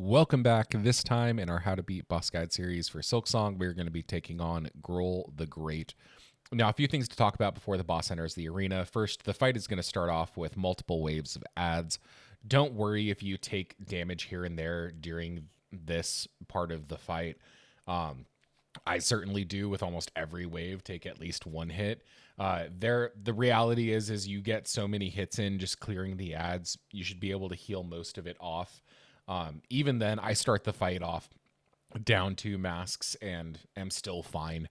Welcome back. This time in our How to Beat Boss Guide series for Silksong, we're going to be taking on Groal the Great. Now, a few things to talk about before the boss enters the arena. First, the fight is going to start off with multiple waves of ads. Don't worry if you take damage here and there during this part of the fight. I certainly do with almost every wave, take at least one hit. The reality is you get so many hits in just clearing the ads, you should be able to heal most of it off. Even then, I start the fight off down 2 masks and am still fine.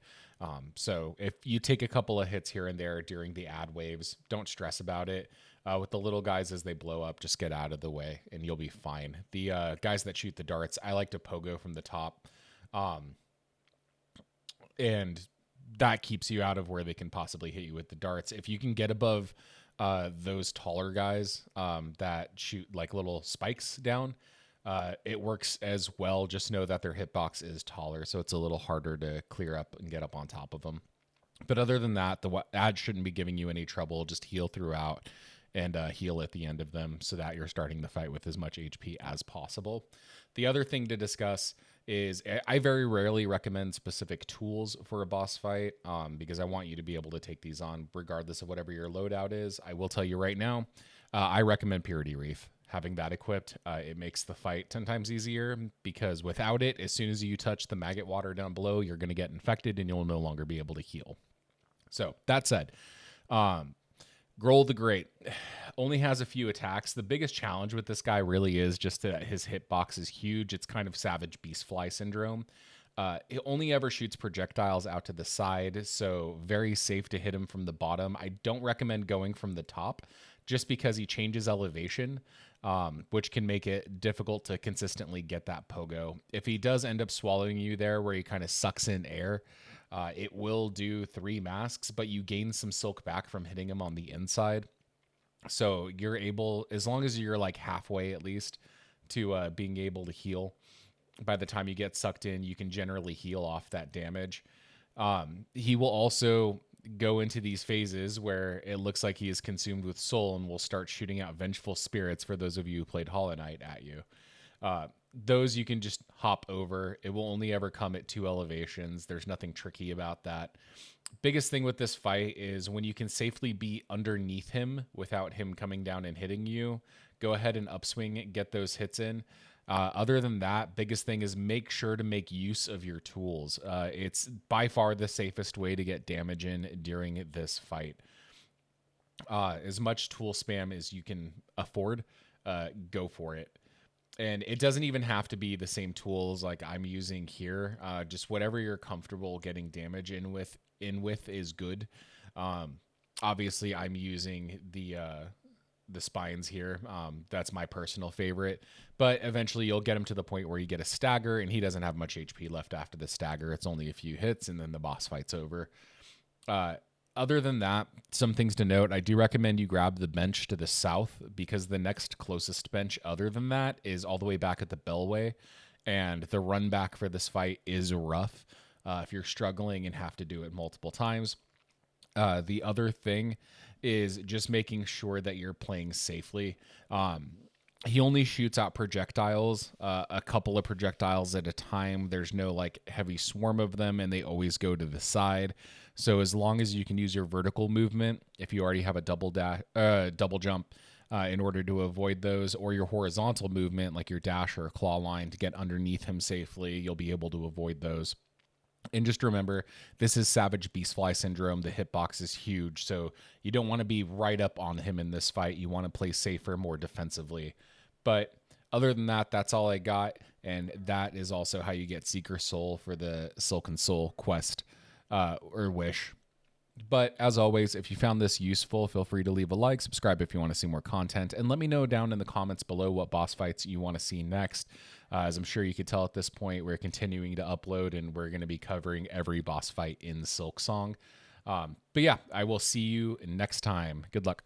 So if you take a couple of hits here and there during the ad waves, don't stress about it. With the little guys as they blow up, just get out of the way and you'll be fine. The guys that shoot the darts, I like to pogo from the top. And that keeps you out of where they can possibly hit you with the darts. If you can get above those taller guys that shoot like little spikes down, it works as well. Just know that their hitbox is taller, so it's a little harder to clear up and get up on top of them. But other than that, the ad shouldn't be giving you any trouble. Just heal throughout and heal at the end of them so that you're starting the fight with as much HP as possible. The other thing to discuss is I very rarely recommend specific tools for a boss fight because I want you to be able to take these on regardless of whatever your loadout is. I will tell you right now, I recommend Purity Reef. Having that equipped, it makes the fight 10 times easier because without it, as soon as you touch the maggot water down below, you're going to get infected and you'll no longer be able to heal. So that said, Groal the Great only has a few attacks. The biggest challenge with this guy really is just that his hitbox is huge. It's kind of Savage Beastfly syndrome. It only ever shoots projectiles out to the side, so very safe to hit him from the bottom. I don't recommend going from the top just because he changes elevation, which can make it difficult to consistently get that pogo. If he does end up swallowing you there where he kind of sucks in air, it will do 3 masks, but you gain some silk back from hitting him on the inside. So you're able, as long as you're like halfway at least to being able to heal, by the time you get sucked in, you can generally heal off that damage. He will also go into these phases where it looks like he is consumed with soul and will start shooting out vengeful spirits for those of you who played Hollow Knight at you. Those you can just hop over. It will only ever come at 2 elevations. There's nothing tricky about that. Biggest thing with this fight is when you can safely be underneath him without him coming down and hitting you, go ahead and upswing, get those hits in. Other than that, biggest thing is make sure to make use of your tools. It's by far the safest way to get damage in during this fight. As much tool spam as you can afford, go for it. And it doesn't even have to be the same tools like I'm using here. Just whatever you're comfortable getting damage in with is good. Obviously, I'm using the spines here. That's my personal favorite. But eventually, you'll get him to the point where you get a stagger, and he doesn't have much HP left after the stagger. It's only a few hits, and then the boss fight's over. Other than that, some things to note. I do recommend you grab the bench to the south because the next closest bench other than that is all the way back at the Bellway. And the run back for this fight is rough if you're struggling and have to do it multiple times. The other thing is just making sure that you're playing safely. He only shoots out projectiles, a couple of projectiles at a time. There's no like heavy swarm of them, and they always go to the side. So as long as you can use your vertical movement, if you already have a double jump in order to avoid those, or your horizontal movement like your dash or claw line to get underneath him safely, you'll be able to avoid those. And just remember, this is Savage Beastfly syndrome. The hitbox is huge, so you don't want to be right up on him in this fight. You want to play safer, more defensively. But other than that, that's all I got, and that is also how you get Seeker Soul for the Silken Soul quest or wish. But as always, if you found this useful, feel free to leave a like, subscribe if you want to see more content, and let me know down in the comments below what boss fights you want to see next. As I'm sure you could tell at this point, we're continuing to upload, and we're going to be covering every boss fight in Silksong. But yeah, I will see you next time. Good luck.